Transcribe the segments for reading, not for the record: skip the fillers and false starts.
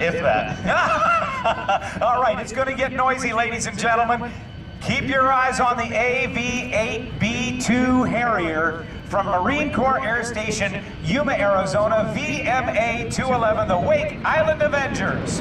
if that. All right, it's going to get noisy, ladies and gentlemen. Keep your eyes on the AV8B Harrier from Marine Corps Air Station, Yuma, Arizona, VMA 211, the Wake Island Avengers.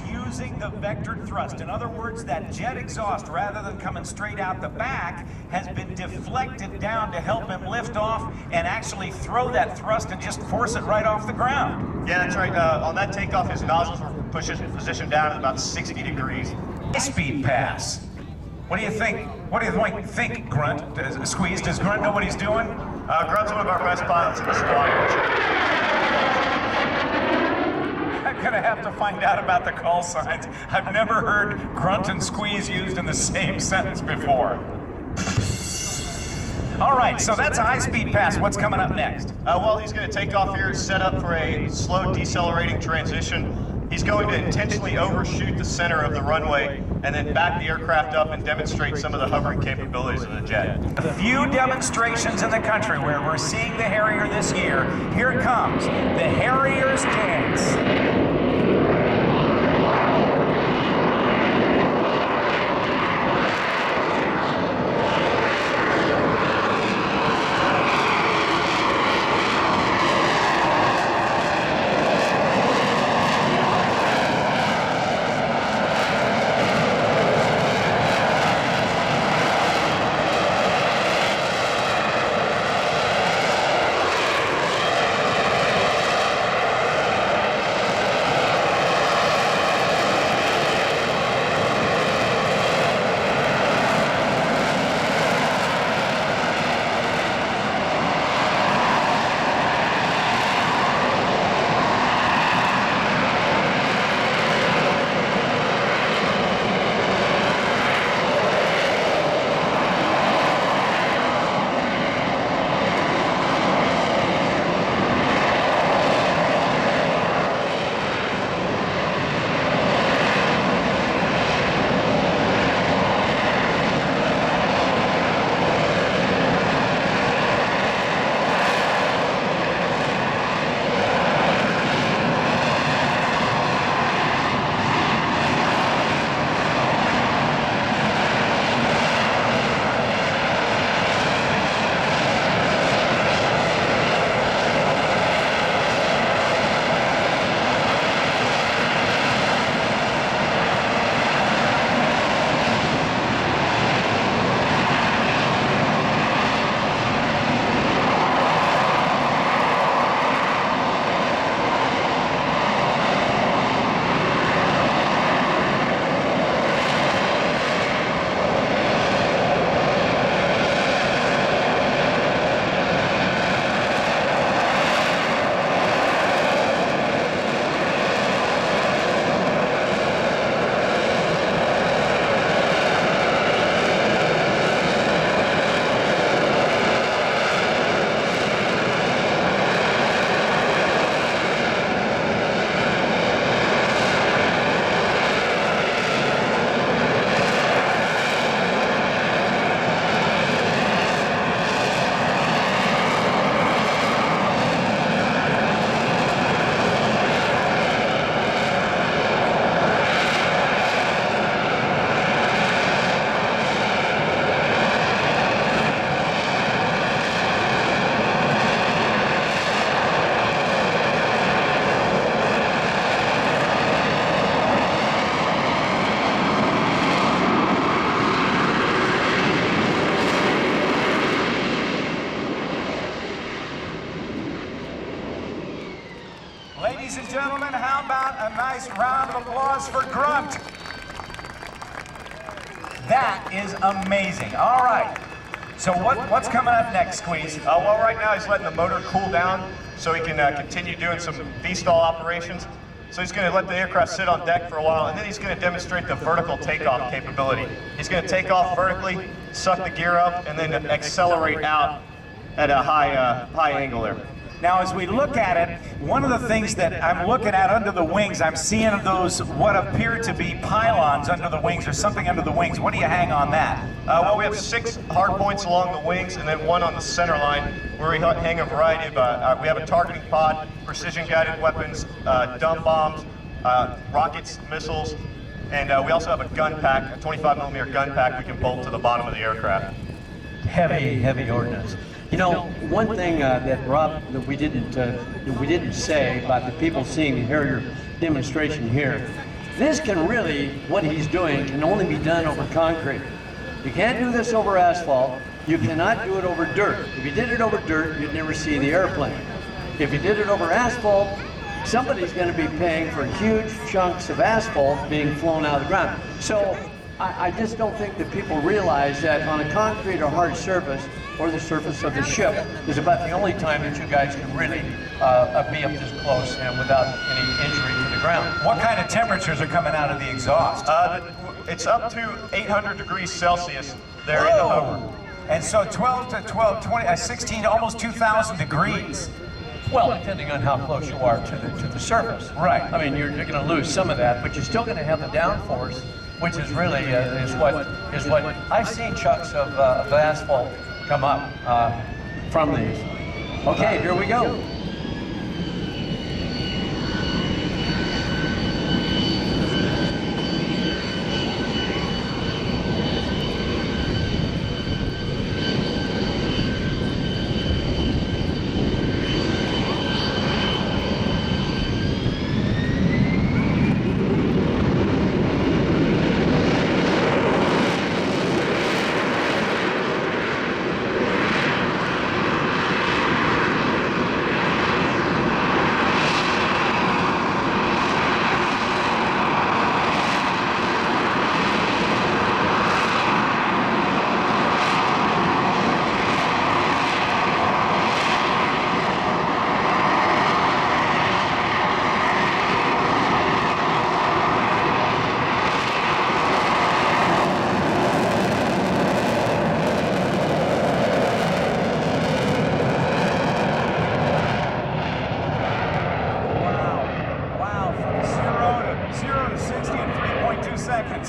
Using the vectored thrust. In other words, that jet exhaust, rather than coming straight out the back, has been deflected down to help him lift off and actually throw that thrust and just force it right off the ground. Yeah, that's right. On that takeoff, his nozzles were positioned down at about 60 degrees. Speed pass. What do you think? What do you think, Grunt? Squeeze, does Grunt know what he's doing? Grunt's one of our best pilots in the squad. I'm gonna have to find out about the call signs. I've never heard Grunt and Squeeze used in the same sentence before. All right, so that's a high-speed pass. What's coming up next? Well, he's going to take off here, set up for a slow decelerating transition. He's going to intentionally overshoot the center of the runway and then back the aircraft up and demonstrate some of the hovering capabilities of the jet. A few demonstrations in the country where we're seeing the Harrier this year. Here it comes, the Harrier's dance. Ladies and gentlemen, how about a nice round of applause for Grunt? That is amazing. All right. So what's coming up next, Squeeze? Well, right now he's letting the motor cool down so he can continue doing some V-stall operations. So he's going to let the aircraft sit on deck for a while, and then he's going to demonstrate the vertical takeoff capability. He's going to take off vertically, suck the gear up, and then accelerate out at a high angle there. Now, as we look at it, one of the things that I'm looking at under the wings, I'm seeing those what appear to be pylons under the wings or something under the wings. What do you hang on that? Well, we have 6 hard points along the wings and then 1 on the center line where we hang a variety of, we have a targeting pod, precision guided weapons, dumb bombs, rockets, missiles, and we also have a gun pack, a 25mm gun pack we can bolt to the bottom of the aircraft. Heavy ordnance. You know, one thing that Rob, that we didn't say about the people seeing the Harrier demonstration here, this can really, what he's doing can only be done over concrete. You can't do this over asphalt. You cannot do it over dirt. If you did it over dirt, you'd never see the airplane. If you did it over asphalt, somebody's going to be paying for huge chunks of asphalt being flown out of the ground. So I just don't think that people realize that on a concrete or hard surface, or the surface of the ship, is about the only time that you guys can really be up this close and without any injury to the ground. What kind of temperatures are coming out of the exhaust? It's up to 800 degrees Celsius there in the hover. And so 12 to 12, 20, 16, almost 2,000 degrees. Well, depending on how close you are to the surface. Right. I mean, you're going to lose some of that, but you're still going to have the downforce, which is really is what I've seen chunks of asphalt come up from these. Okay, here we go.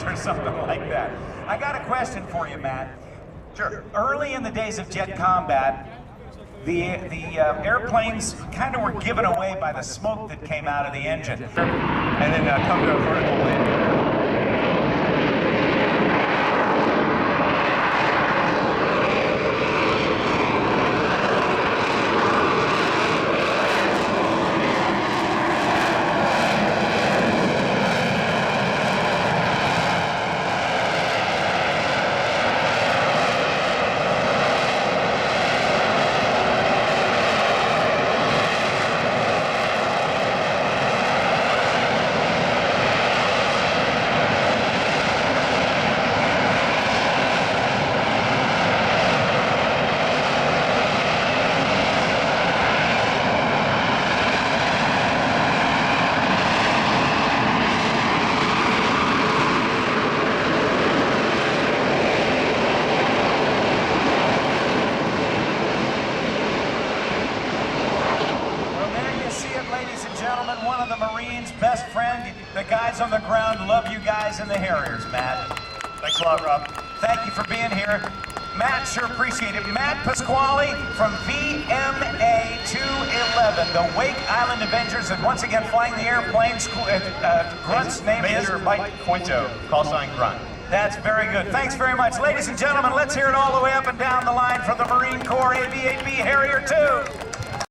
Or something like that. I got a question for you, Matt. Sure. Early in the days of jet combat, the airplanes kind of were given away by the smoke that came out of the engine. And then come to a vertical landing. One of the Marines' best friend. The guys on the ground love you guys in the Harriers, Matt. Thanks a lot, Rob. Thank you for being here. Matt, sure appreciate it. Matt Pasquale from VMA 211, the Wake Island Avengers, and once again flying the airplanes. Grunt's name is Major Mike Quinto, call sign Grunt. That's very good. Thanks very much. Ladies and gentlemen, let's hear it all the way up and down the line from the Marine Corps AV8B Harrier 2.